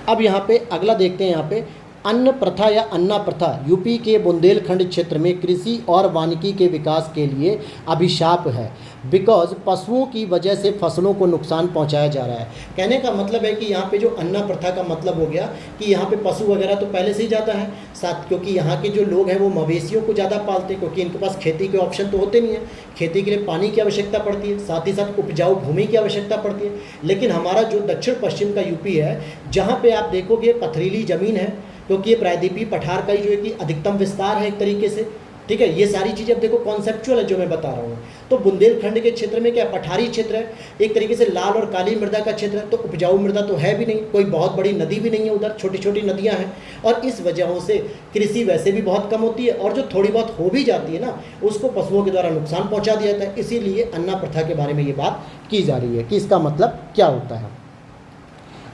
अब यहाँ पे अगला देखते हैं। यहाँ पे अन्न प्रथा या अन्ना प्रथा यूपी के बुंदेलखंड क्षेत्र में कृषि और वानिकी के विकास के लिए अभिशाप है, बिकॉज पशुओं की वजह से फसलों को नुकसान पहुंचाया जा रहा है। कहने का मतलब है कि यहाँ पे जो अन्ना प्रथा का मतलब हो गया कि यहाँ पे पशु वगैरह तो पहले से ही ज़्यादा है साथ, क्योंकि यहाँ के जो लोग हैं वो मवेशियों को ज़्यादा पालते हैं, क्योंकि इनके पास खेती के ऑप्शन तो होते नहीं है। खेती के लिए पानी की आवश्यकता पड़ती है, साथ ही साथ उपजाऊ भूमि की आवश्यकता पड़ती है। लेकिन हमारा जो दक्षिण पश्चिम का यूपी है, जहाँ पर आप देखोगे पथरीली ज़मीन है, क्योंकि ये प्रायद्वीपीय पठार का ही जो है कि अधिकतम विस्तार है एक तरीके से, ठीक है। ये सारी चीज़ें अब देखो कॉन्सेप्चुअल है जो मैं बता रहा हूँ। तो बुंदेलखंड के क्षेत्र में क्या पठारी क्षेत्र है, एक तरीके से लाल और काली मृदा का क्षेत्र है, तो उपजाऊ मृदा तो है भी नहीं, कोई बहुत बड़ी नदी भी नहीं है उधर, छोटी छोटी नदियाँ हैं, और इस वजहों से कृषि वैसे भी बहुत कम होती है, और जो थोड़ी बहुत हो भी जाती है ना उसको पशुओं के द्वारा नुकसान पहुँचा दिया जाता है। इसीलिए अन्ना प्रथा के बारे में ये बात की जा रही है कि इसका मतलब क्या होता है।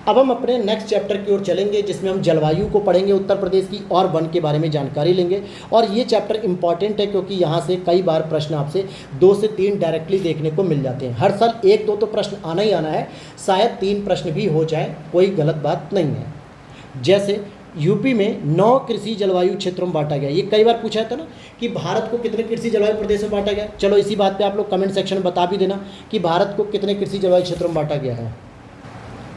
अब हम अपने नेक्स्ट चैप्टर की ओर चलेंगे जिसमें हम जलवायु को पढ़ेंगे उत्तर प्रदेश की, और वन के बारे में जानकारी लेंगे। और ये चैप्टर इंपॉर्टेंट है क्योंकि यहाँ से कई बार प्रश्न आपसे 2 से 3 डायरेक्टली देखने को मिल जाते हैं। हर साल 1-2 तो प्रश्न आना ही आना है, शायद 3 प्रश्न भी हो जाए, कोई गलत बात नहीं है। जैसे यूपी में 9 कृषि जलवायु क्षेत्रों में बांटा गया। ये कई बार पूछा था ना कि भारत को कितने कृषि जलवायु प्रदेशों में बांटा गया। चलो इसी बात पे आप लोग कमेंट सेक्शन में बता भी देना कि भारत को कितने कृषि जलवायु क्षेत्रों में बांटा गया है।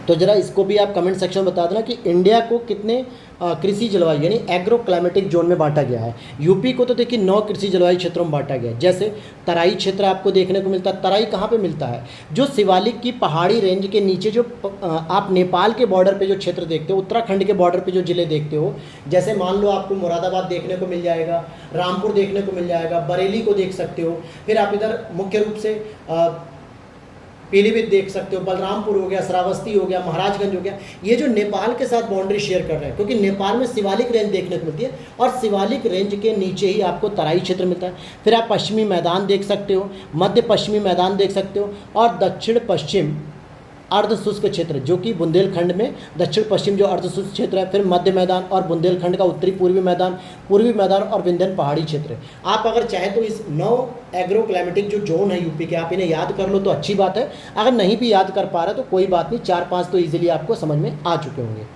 तो जरा इसको भी आप कमेंट सेक्शन में बता देना कि इंडिया को कितने कृषि जलवायु यानी एग्रो क्लाइमेटिक जोन में बांटा गया है। यूपी को तो देखिए 9 कृषि जलवायु क्षेत्रों में बांटा गया है। जैसे तराई क्षेत्र आपको देखने को मिलता है। तराई कहाँ पे मिलता है? जो शिवालिक की पहाड़ी रेंज के नीचे जो आप नेपाल के बॉर्डर पे जो क्षेत्र देखते हो, उत्तराखंड के बॉर्डर पे जो जिले देखते हो, जैसे मान लो आपको मुरादाबाद देखने को मिल जाएगा, रामपुर देखने को मिल जाएगा, बरेली को देख सकते हो, फिर आप इधर मुख्य रूप से पीलीभीत देख सकते हो, बलरामपुर हो गया, श्रावस्ती हो गया, महाराजगंज हो गया। ये जो नेपाल के साथ बाउंड्री शेयर कर रहे हैं, क्योंकि नेपाल में शिवालिक रेंज देखने को मिलती है और शिवालिक रेंज के नीचे ही आपको तराई क्षेत्र मिलता है। फिर आप पश्चिमी मैदान देख सकते हो, मध्य पश्चिमी मैदान देख सकते हो, और दक्षिण पश्चिम अर्ध शुष्क क्षेत्र जो कि बुंदेलखंड में दक्षिण पश्चिम जो अर्ध शुष्क क्षेत्र है, फिर मध्य मैदान और बुंदेलखंड का उत्तरी पूर्वी मैदान और विंध्यन पहाड़ी क्षेत्र। आप अगर चाहे तो इस 9 एग्रो क्लाइमेटिक जो जोन है यूपी के, आप इन्हें याद कर लो तो अच्छी बात है। अगर नहीं भी याद कर पा रहे तो कोई बात नहीं, 4-5 तो ईजिली आपको समझ में आ चुके होंगे।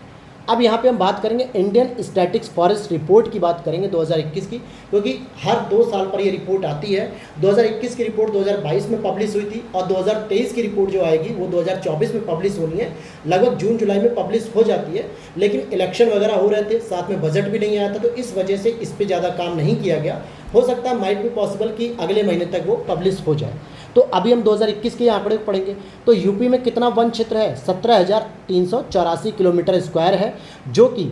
अब यहाँ पे हम बात करेंगे इंडियन स्टैटिक्स फॉरेस्ट रिपोर्ट की बात करेंगे 2021 की, क्योंकि हर 2 साल पर ये रिपोर्ट आती है। 2021 की रिपोर्ट 2022 में पब्लिश हुई थी, और 2023 की रिपोर्ट जो आएगी वो 2024 में पब्लिश होनी है। लगभग जून-जुलाई में पब्लिश हो जाती है, लेकिन इलेक्शन वगैरह हो रहे थे, साथ में बजट भी नहीं आया था, तो इस वजह से इस पर ज़्यादा काम नहीं किया गया। हो सकता है माइट बी पॉसिबल कि अगले महीने तक वो पब्लिश हो जाए। तो अभी हम 2021 के आंकड़े पढ़ेंगे। तो यूपी में कितना वन क्षेत्र है? 17,384 किलोमीटर स्क्वायर है, जो कि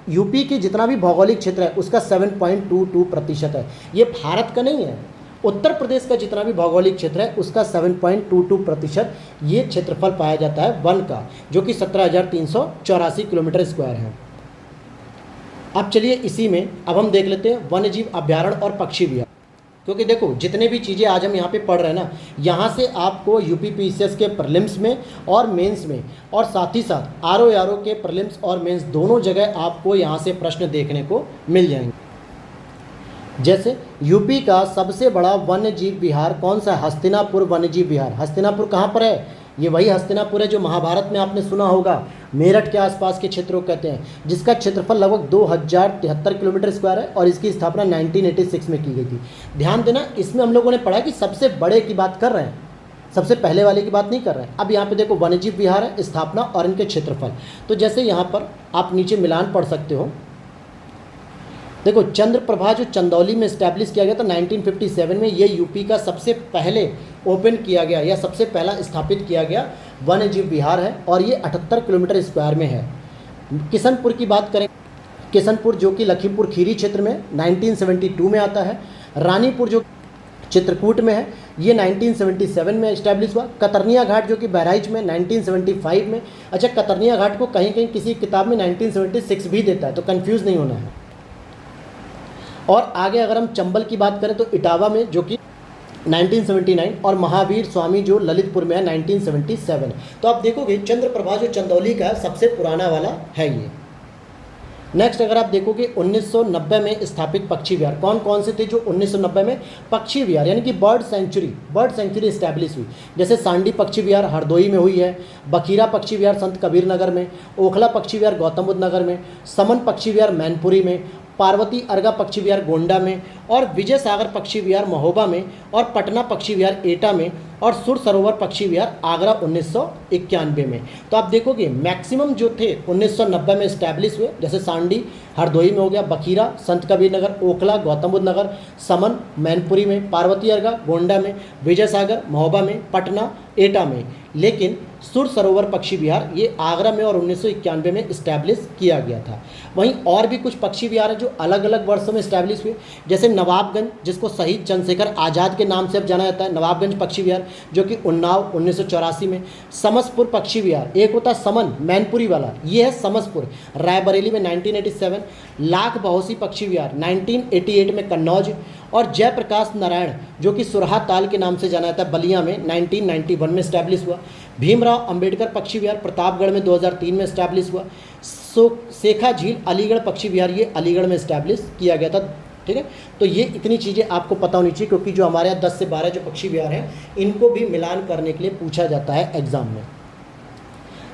यूपी की जितना भी भौगोलिक क्षेत्र है उसका 7.22% है। ये भारत का नहीं है, उत्तर प्रदेश का जितना भी भौगोलिक क्षेत्र है उसका 7.22% ये क्षेत्रफल पाया जाता है वन का, जो कि 17,384 किलोमीटर स्क्वायर है। अब चलिए इसी में अब हम देख लेते हैं वन्य जीव अभ्यारण्य और पक्षी विहार, क्योंकि देखो जितने भी चीज़ें आज हम यहाँ पे पढ़ रहे हैं ना, यहाँ से आपको यूपीपीसीएस के प्रीलिम्स में और मेंस में, और साथ ही साथ आरओ के प्रीलिम्स और मेंस दोनों जगह आपको यहाँ से प्रश्न देखने को मिल जाएंगे। जैसे यूपी का सबसे बड़ा वन्य जीव विहार कौन सा है? हस्तिनापुर वन्य जीव विहार। हस्तिनापुर कहाँ पर है? ये वही हस्तिनापुर है जो महाभारत में आपने सुना होगा, मेरठ के आसपास के क्षेत्रों को कहते हैं, जिसका क्षेत्रफल लगभग 2073 किलोमीटर स्क्वायर है, और इसकी स्थापना 1986 में की गई थी। ध्यान देना, इसमें हम लोगों ने पढ़ा कि सबसे बड़े की बात कर रहे हैं, सबसे पहले वाले की बात नहीं कर रहे हैं। अब यहाँ पे देखो वन्यजीव विहार है, स्थापना और इनके क्षेत्रफल। तो जैसे यहाँ पर आप नीचे मिलान पढ़ सकते हो। देखो चंद्रप्रभा जो चंदौली में इस्टेब्लिश किया गया था 1957 में, ये यूपी का सबसे पहले ओपन किया गया या सबसे पहला स्थापित किया गया वन्य जीव विहार है, और ये 78 किलोमीटर स्क्वायर में है। किशनपुर की बात करें, किशनपुर जो कि लखीमपुर खीरी क्षेत्र में 1972 में आता है। रानीपुर जो चित्रकूट में है ये 1977 में इस्टेब्लिश हुआ। कतरनिया घाट जो कि बहराइच में 1975 में। अच्छा, कतरनिया घाट को कहीं कहीं किसी किताब में 1976 भी देता है, तो कन्फ्यूज़ नहीं होना है। और आगे अगर हम चंबल की बात करें तो इटावा में जो कि 1979, और महावीर स्वामी जो ललितपुर में है 1977। तो आप देखोगे चंद्रप्रभा जो चंदौली का सबसे पुराना वाला है ये। नेक्स्ट अगर आप देखोगे 1990 में स्थापित पक्षी विहार कौन कौन से थे जो 1990 में पक्षी विहार यानी कि बर्ड सेंचुरी इस्टेब्लिश हुई? जैसे सांडी पक्षी विहार हरदोई में हुई है, बखीरा पक्षी विहार संत कबीर नगर में, ओखला पक्षी विहार गौतम बुद्ध नगर में, समन पक्षी विहार मैनपुरी में, पार्वती अर्गा पक्षी विहार गोंडा में, और विजय सागर पक्षी विहार महोबा में, और पटना पक्षी विहार एटा में, और सुर सरोवर पक्षी विहार आगरा 1991 में। तो आप देखोगे मैक्सिमम जो थे 1990 में इस्टेब्लिश हुए, जैसे सांडी हरदोई में हो गया, बखीरा संत कबीर नगर, ओखला गौतम बुद्ध नगर, समन मैनपुरी में, पार्वती अर्गा गोंडा में, विजय सागर महोबा में, पटना एटा में। लेकिन सुर सरोवर पक्षी विहार, ये आगरा में और 1991 में इस्टेब्लिश किया गया था। वहीं और भी कुछ पक्षी विहार हैं जो अलग अलग वर्षों में इस्टेब्लिश हुए, जैसे नवाबगंज, जिसको शहीद चंद्रशेखर आज़ाद के नाम से अब जाना जाता है, नवाबगंज पक्षी विहार जो कि उन्नाव 1984 में। समसपुर पक्षी विहार, एक होता है समन मैनपुरी वाला, ये है समसपुर, रायबरेली में 1987। लाख बहोसी पक्षी विहार 1988 में कन्नौज, और जयप्रकाश नारायण जो कि सुरहा ताल के नाम से जाना जाता है, बलिया में 1991 में इस्टेब्लिश हुआ। भीमराव अंबेडकर पक्षी विहार प्रतापगढ़ में 2003 में इस्टेब्लिश हुआ। शेखा झील अलीगढ़ पक्षी विहार, ये अलीगढ़ में इस्टेब्लिश किया गया था। ठीक है, तो ये इतनी चीज़ें आपको पता होनी चाहिए, क्योंकि जो हमारे यहाँ 10 से 12 जो पक्षी विहार हैं इनको भी मिलान करने के लिए पूछा जाता है एग्जाम में।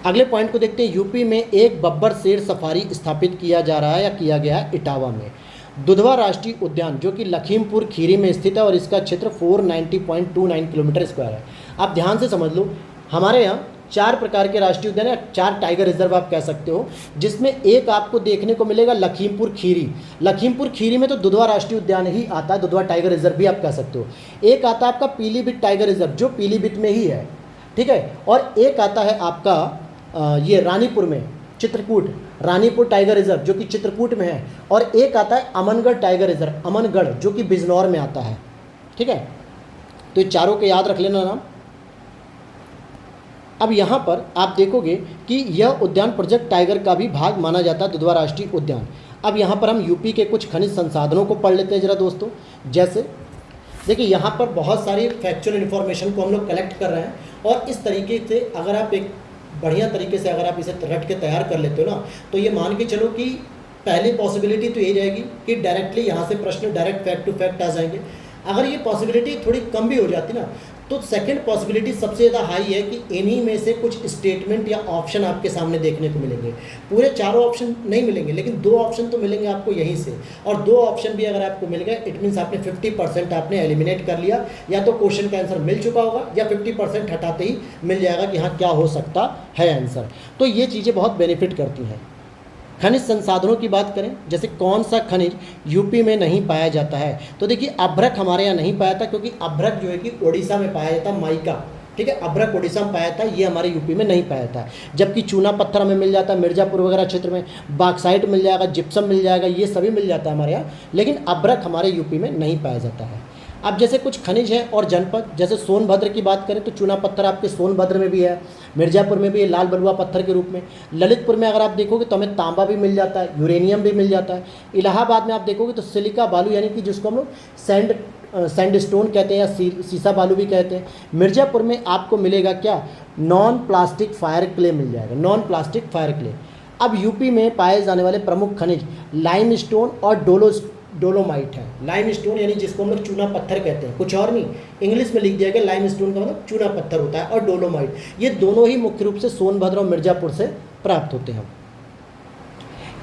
अगले पॉइंट को देखते हैं। यूपी में एक बब्बर शेर सफारी स्थापित किया जा रहा है या किया गया है इटावा में। दुधवा राष्ट्रीय उद्यान जो कि लखीमपुर खीरी में स्थित है और इसका क्षेत्र 490.29 किलोमीटर स्क्वायर है। आप ध्यान से समझ लो, हमारे यहाँ 4 प्रकार के राष्ट्रीय उद्यान या 4 टाइगर रिजर्व आप कह सकते हो, जिसमें एक आपको देखने को मिलेगा लखीमपुर खीरी। लखीमपुर खीरी में तो दुधवा राष्ट्रीय उद्यान ही आता है, दुधवा टाइगर रिजर्व भी आप कह सकते हो। एक आता है आपका पीलीभीत टाइगर रिजर्व जो पीलीभीत में ही है, ठीक है, और एक आता है आपका ये रानीपुर में चित्रकूट, रानीपुर टाइगर रिजर्व जो कि चित्रकूट में है, और एक आता है अमनगढ़ टाइगर रिजर्व, अमनगढ़ जो कि बिजनौर में आता है। ठीक है, तो ये चारों के याद रख लेना नाम। अब यहाँ पर आप देखोगे कि यह उद्यान प्रोजेक्ट टाइगर का भी भाग माना जाता है, दुधवा राष्ट्रीय उद्यान। अब यहाँ पर हम यूपी के कुछ खनिज संसाधनों को पढ़ लेते हैं जरा दोस्तों। जैसे देखिए, यहाँ पर बहुत सारी फैक्चुअल इन्फॉर्मेशन को हम लोग कलेक्ट कर रहे हैं, और इस तरीके से अगर आप एक बढ़िया तरीके से अगर आप इसे रट के तैयार कर लेते हो ना, तो ये मान के चलो कि पहली पॉसिबिलिटी तो यही रहेगी कि डायरेक्टली यहाँ से प्रश्न डायरेक्ट फैक्ट टू फैक्ट आ जाएंगे। अगर ये पॉसिबिलिटी थोड़ी कम भी हो जाती ना, तो सेकंड पॉसिबिलिटी सबसे ज़्यादा हाई है कि इन्हीं में से कुछ स्टेटमेंट या ऑप्शन आपके सामने देखने को मिलेंगे। पूरे चारों ऑप्शन नहीं मिलेंगे, लेकिन 2 ऑप्शन तो मिलेंगे आपको यहीं से, और 2 ऑप्शन भी अगर आपको मिल गए, इट मीन्स आपने 50% आपने एलिमिनेट कर लिया, या तो क्वेश्चन का आंसर मिल चुका होगा या 50% हटाते ही मिल जाएगा कि हाँ क्या हो सकता है आंसर। तो ये चीज़ें बहुत बेनिफिट करती हैं। खनिज संसाधनों की बात करें, जैसे कौन सा खनिज यूपी में नहीं पाया जाता है, तो देखिए अभ्रक हमारे यहाँ नहीं पाया था, क्योंकि अभ्रक जो है कि उड़ीसा में पाया जाता, माइका। ठीक है, अभ्रक उड़ीसा में पाया था, ये हमारे यूपी में नहीं पाया था। जबकि चूना पत्थर हमें मिल जाता है मिर्ज़ापुर वगैरह क्षेत्र में, बॉक्साइट मिल जाएगा, जिप्सम मिल जाएगा, ये सभी मिल जाता है हमारे यहाँ, लेकिन अभ्रक हमारे यूपी में नहीं पाया जाता है। अब जैसे कुछ खनिज हैं और जनपद, जैसे सोनभद्र की बात करें तो चूना पत्थर आपके सोनभद्र में भी है, मिर्ज़ापुर में भी है लाल बलुआ पत्थर के रूप में। ललितपुर में अगर आप देखोगे तो हमें तांबा भी मिल जाता है, यूरेनियम भी मिल जाता है। इलाहाबाद में आप देखोगे तो सिलिका बालू, यानी कि जिसको हम लोग सैंडस्टोन कहते हैं या सीसा बालू भी कहते हैं। मिर्ज़ापुर में आपको मिलेगा क्या, नॉन प्लास्टिक फायर क्ले मिल जाएगा, नॉन प्लास्टिक फायर क्ले। अब यूपी में पाए जाने वाले प्रमुख खनिज लाइमस्टोन और डोलोमाइट है। लाइमस्टोन यानी जिसको हम लोग चूना पत्थर कहते हैं, कुछ और नहीं, इंग्लिश में लिख दिया गया लाइमस्टोन का मतलब चूना पत्थर होता है, और डोलोमाइट, ये दोनों ही मुख्य रूप से सोनभद्र और मिर्ज़ापुर से प्राप्त होते हैं।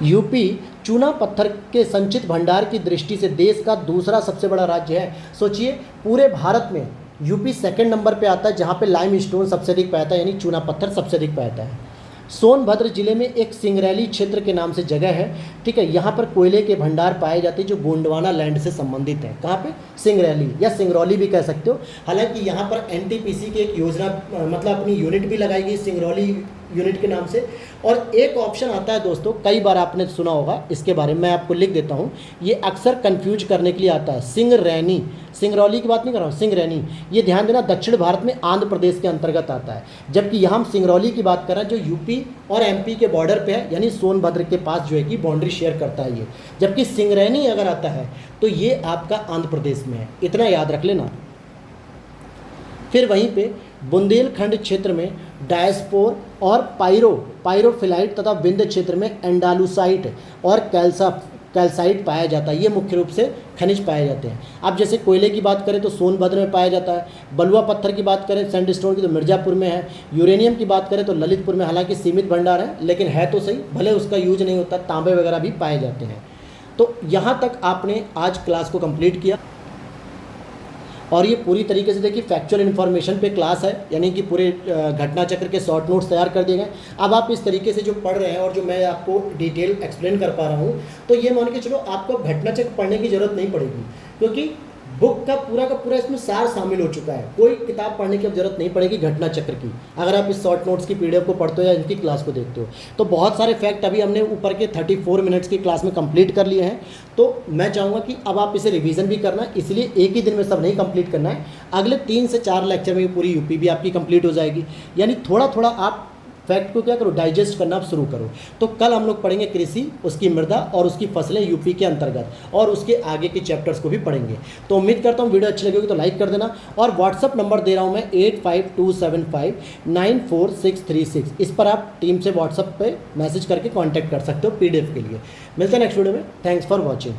यूपी चूना पत्थर के संचित भंडार की दृष्टि से देश का दूसरा सबसे बड़ा राज्य है। सोचिए, पूरे भारत में यूपी सेकंड नंबर पे आता है, जहाँ पे लाइमस्टोन सबसे अधिक पाया, यानी चूना पत्थर सबसे अधिक पाया है। सोनभद्र जिले में एक सिंगरैली क्षेत्र के नाम से जगह है, ठीक है, यहाँ पर कोयले के भंडार पाए जाते हैं जो गोंडवाना लैंड से संबंधित है। कहाँ पे, सिंगरैली या सिंगरौली भी कह सकते हो। हालांकि यहाँ पर एनटीपीसी की एक योजना मतलब अपनी यूनिट भी लगाई गई सिंगरौली यूनिट के नाम से। और एक ऑप्शन आता है दोस्तों, कई बार आपने सुना होगा, इसके बारे में मैं आपको लिख देता हूँ, ये अक्सर कंफ्यूज करने के लिए आता है, सिंगरैनी। सिंगरौली की बात नहीं कर रहा हूँ, सिंगरैनी, ये ध्यान देना दक्षिण भारत में आंध्र प्रदेश के अंतर्गत आता है, जबकि यहाँ हम सिंगरौली की बात कर रहे हैं जो यूपी और एमपी के बॉर्डर पे है, यानी सोनभद्र के पास जो है कि बाउंड्री शेयर करता है ये। जबकि सिंगरैनी अगर आता है तो ये आपका आंध्र प्रदेश में है, इतना याद रख लेना। फिर वहीं पे बुंदेलखंड क्षेत्र में डायस्पोर और पायरोफिलाइट तथा विंध्य क्षेत्र में एंडालुसाइट और कैल्साइट पाया जाता है। ये मुख्य रूप से खनिज पाए जाते हैं। अब जैसे कोयले की बात करें तो सोनभद्र में पाया जाता है, बलुआ पत्थर की बात करें सैंडस्टोन की तो मिर्ज़ापुर में है, यूरेनियम की बात करें तो ललितपुर में, हालांकि सीमित भंडार है लेकिन है तो सही, भले उसका यूज नहीं होता, तांबे वगैरह भी पाए जाते हैं। तो यहाँ तक आपने आज क्लास को कंप्लीट किया, और ये पूरी तरीके से देखिए फैक्चुअल इन्फॉर्मेशन पे क्लास है, यानी कि पूरे घटना चक्र के शॉर्ट नोट्स तैयार कर दिए गए। अब आप इस तरीके से जो पढ़ रहे हैं और जो मैं आपको डिटेल एक्सप्लेन कर पा रहा हूँ, तो ये मान के चलो आपको घटना चक्र पढ़ने की ज़रूरत नहीं पड़ेगी, क्योंकि बुक का पूरा इसमें सार शामिल हो चुका है। कोई किताब पढ़ने की अब जरूरत नहीं पड़ेगी घटना चक्र की, अगर आप इस शॉर्ट नोट्स की पीडीएफ को पढ़ते हो या इनकी क्लास को देखते हो। तो बहुत सारे फैक्ट अभी हमने ऊपर के 34 मिनट्स की क्लास में कंप्लीट कर लिए हैं। तो मैं चाहूँगा कि अब आप इसे रिवीजन भी करना, इसलिए एक ही दिन में सब नहीं कंप्लीट करना है। अगले 3 से 4 लेक्चर में पूरी यूपी भी आपकी कंप्लीट हो जाएगी। यानी थोड़ा थोड़ा आप फैक्ट को क्या करो, डाइजेस्ट करना आप शुरू करो। तो कल हम लोग पढ़ेंगे कृषि, उसकी मृदा और उसकी फसलें यूपी के अंतर्गत, और उसके आगे के चैप्टर्स को भी पढ़ेंगे। तो उम्मीद करता हूँ वीडियो अच्छी लगेगी तो लाइक कर देना, और व्हाट्सअप नंबर दे रहा हूँ मैं 8527594636। इस पर आप टीम से व्हाट्सअप पे मैसेज करके कॉन्टैक्ट कर सकते हो पीडीएफ के लिए। मिलते हैं नेक्स्ट वीडियो में। Thanks for watching.